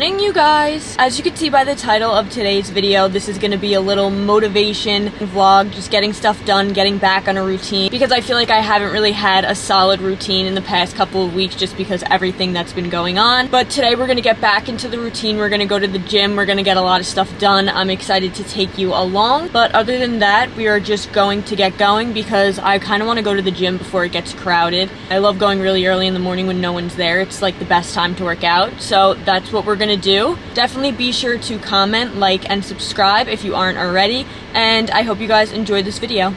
morning, you guys. As you can see by the title of today's video, this is gonna be a little motivation vlog, just getting stuff done, getting back on a routine, because I feel like I haven't really had a solid routine in the past couple of weeks just because everything that's been going on. But today we're gonna get back into the routine. We're gonna go to the gym. We're gonna get a lot of stuff done. I'm excited to take you along. But other than that, we are just going to get going because I kind of want to go to the gym before it gets crowded. I love going really early in the morning when no one's there. It's like the best time to work out. So that's what we're gonna do. Definitely be sure to comment, like, and subscribe if you aren't already. And I hope you guys enjoyed this video.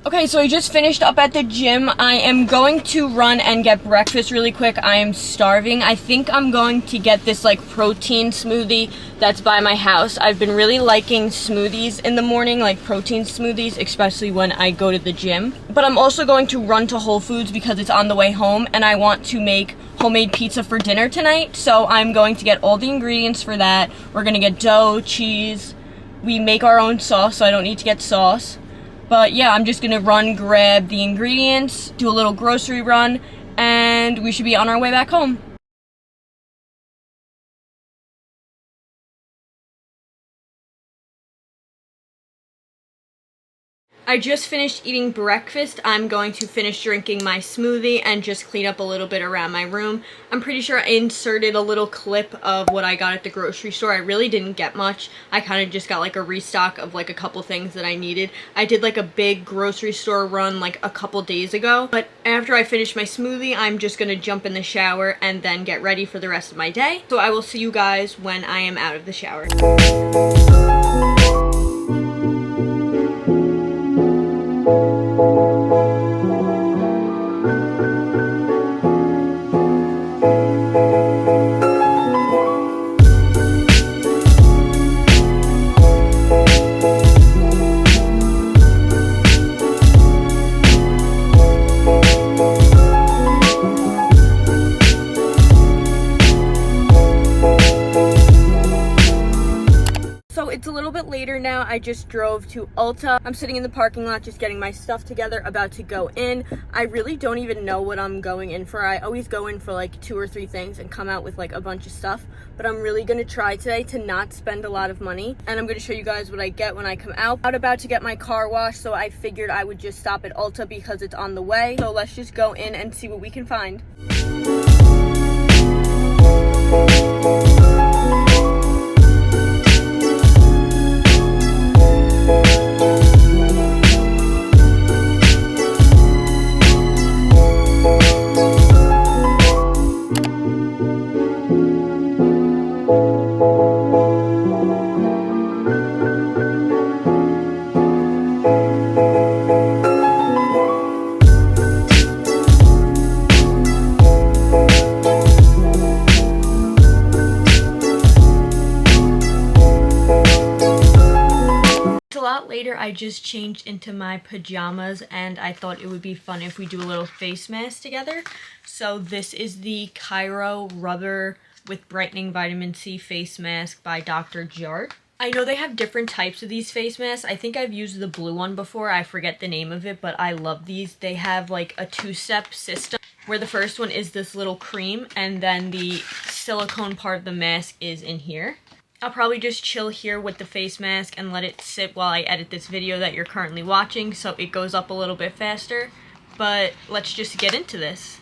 Okay, so I just finished up at the gym. I am going to run and get breakfast really quick. I am starving. I think I'm going to get this like protein smoothie that's by my house. I've been really liking smoothies in the morning, like protein smoothies, especially when I go to the gym. But I'm also going to run to Whole Foods because it's on the way home and I want to make homemade pizza for dinner tonight. So I'm going to get all the ingredients for that. We're gonna get dough, cheese. We make our own sauce, so I don't need to get sauce. But yeah, I'm just gonna run, grab the ingredients, do a little grocery run, and we should be on our way back home. I just finished eating breakfast. I'm going to finish drinking my smoothie and just clean up a little bit around my room. I'm pretty sure I inserted a little clip of what I got at the grocery store. I really didn't get much. I kind of just got like a restock of like a couple things that I needed. I did like a big grocery store run like a couple days ago. But after I finish my smoothie, I'm just gonna jump in the shower and then get ready for the rest of my day. So I will see you guys when I am out of the shower. It's a little bit later now. I just drove to Ulta. I'm sitting in the parking lot just getting my stuff together, about to go in. I really don't even know what I'm going in for. I always go in for like 2 or 3 things and come out with like a bunch of stuff, but I'm really gonna try today to not spend a lot of money, and I'm gonna show you guys what I get when I come out. I'm about to get my car washed, so I figured I would just stop at Ulta because it's on the way. So let's just go in and see what we can find. Later, I just changed into my pajamas and I thought it would be fun if we do a little face mask together. So this is the Cairo Rubber with Brightening Vitamin C Face Mask by Dr. Jart. I know they have different types of these face masks. I think I've used the blue one before. I forget the name of it, but I love these. They have like a 2-step system where the first one is this little cream and then the silicone part of the mask is in here. I'll probably just chill here with the face mask and let it sit while I edit this video that you're currently watching so it goes up a little bit faster. But let's just get into this.